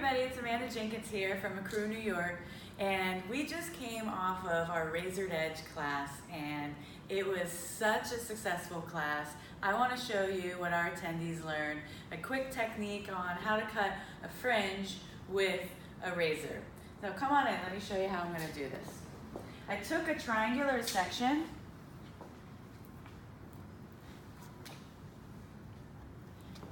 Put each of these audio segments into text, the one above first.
everybody, it's Amanda Jenkins here from ECRU, New York, and we just came off of our Razored Edge class, and it was such a successful class. I want to show you what our attendees learned, a quick technique on how to cut a fringe with a razor. So come on in, let me show you how I'm going to do this. I took a triangular section,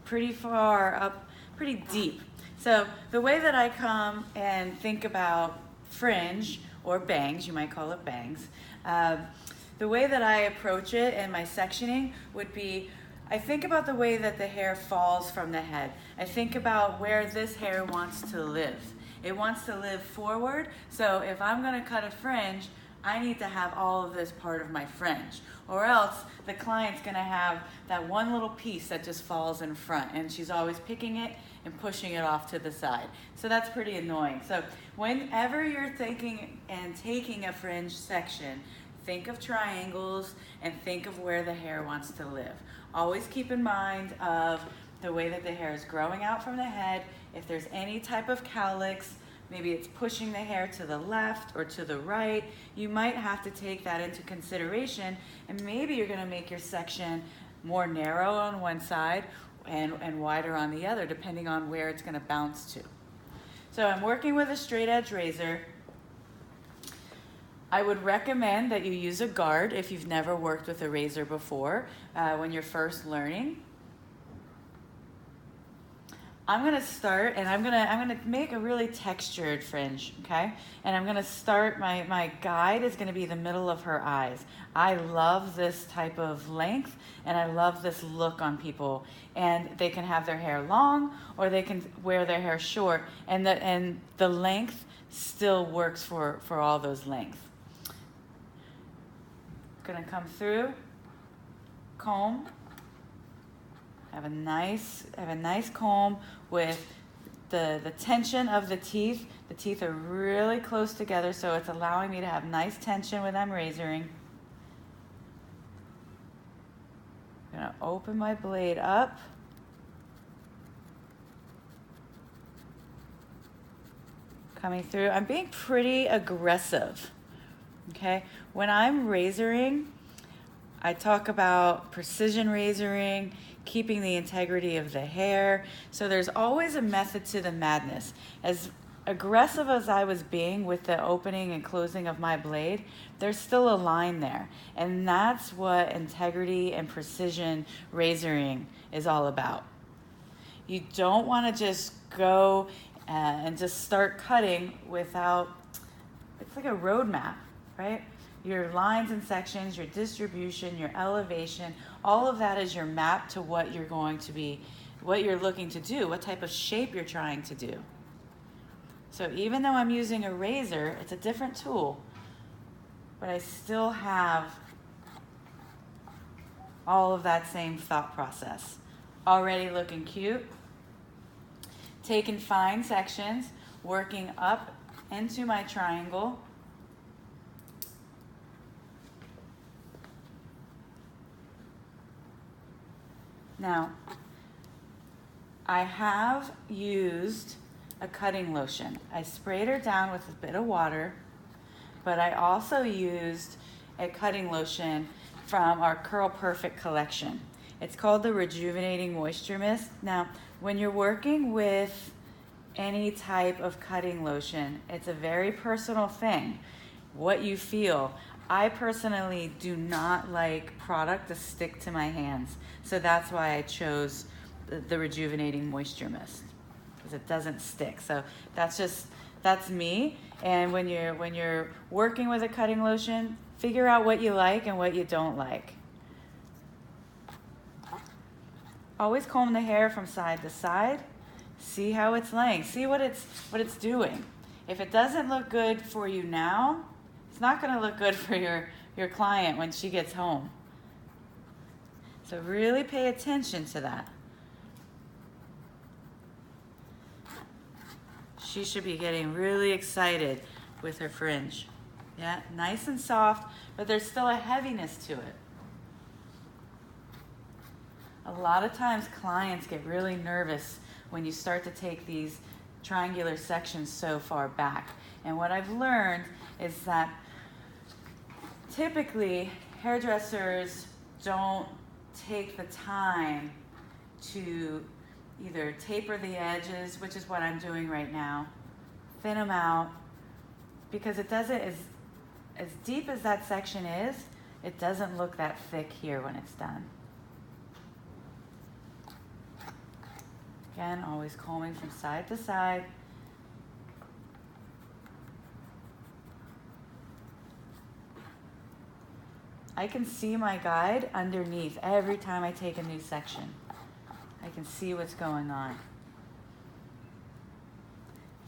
pretty far up, pretty deep. So the way that I come and think about fringe, or bangs, you might call it bangs, the way that I approach it and my sectioning would be, I think about the way that the hair falls from the head. I think about where this hair wants to live. It wants to live forward, so if I'm gonna cut a fringe, I need to have all of this part of my fringe, or else the client's gonna have that one little piece that just falls in front, and she's always picking it and pushing it off to the side. So that's pretty annoying. So whenever you're thinking and taking a fringe section, think of triangles and think of where the hair wants to live. Always keep in mind of the way that the hair is growing out from the head. If there's any type of cowlicks, maybe it's pushing the hair to the left or to the right, you might have to take that into consideration, and maybe you're gonna make your section more narrow on one side and wider on the other, depending on where it's gonna bounce to. So I'm working with a straight edge razor. I would recommend that you use a guard if you've never worked with a razor before when you're first learning. I'm gonna start, and I'm gonna make a really textured fringe, okay? And I'm gonna start, my guide is gonna be the middle of her eyes. I love this type of length, and I love this look on people. And they can have their hair long, or they can wear their hair short, and the length still works for all those lengths. Gonna come through, comb. Have a nice comb with the tension of the teeth. The teeth are really close together, so it's allowing me to have nice tension when I'm razoring. I'm gonna open my blade up. Coming through, I'm being pretty aggressive, okay? When I'm razoring, I talk about precision razoring, keeping the integrity of the hair. So there's always a method to the madness. As aggressive as I was being with the opening and closing of my blade, there's still a line there. And that's what integrity and precision razoring is all about. You don't want to just go and just start cutting without, it's like a roadmap, right? Your lines and sections, your distribution, your elevation, all of that is your map to what you're going to be, what you're looking to do, what type of shape you're trying to do. So even though I'm using a razor, it's a different tool, but I still have all of that same thought process. Already looking cute. Taking fine sections, working up into my triangle. Now, I have used a cutting lotion. I sprayed her down with a bit of water, but I also used a cutting lotion from our Curl Perfect collection. It's called the Rejuvenating Moisture Mist. Now, when you're working with any type of cutting lotion, it's a very personal thing, what you feel. I personally do not like product to stick to my hands. So that's why I chose the Rejuvenating Moisture Mist, because it doesn't stick. So that's me. And when you're working with a cutting lotion, figure out what you like and what you don't like. Always comb the hair from side to side. See how it's laying. See what it's doing. If it doesn't look good for you now, it's not going to look good for your client when she gets home. So really pay attention to that. She should be getting really excited with her fringe. Yeah, nice and soft, but there's still a heaviness to it. A lot of times clients get really nervous when you start to take these triangular sections so far back. And what I've learned is that typically hairdressers don't take the time to either taper the edges, which is what I'm doing right now, thin them out, because it doesn't, as deep as that section is, it doesn't look that thick here when it's done. Again, always combing from side to side. I can see my guide underneath every time I take a new section. I can see what's going on.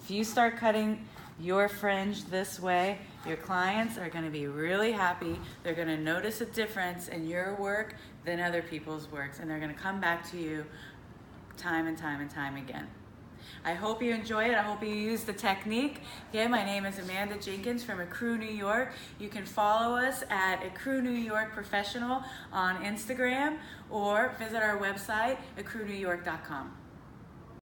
If you start cutting your fringe this way, your clients are going to be really happy. They're going to notice a difference in your work than other people's works, and they're going to come back to you time and time and time again. I hope you enjoy it. I hope you use the technique. Again, my name is Amanda Jenkins from ECRU New York. You can follow us at ECRU New York Professional on Instagram or visit our website, ecrunewyork.com.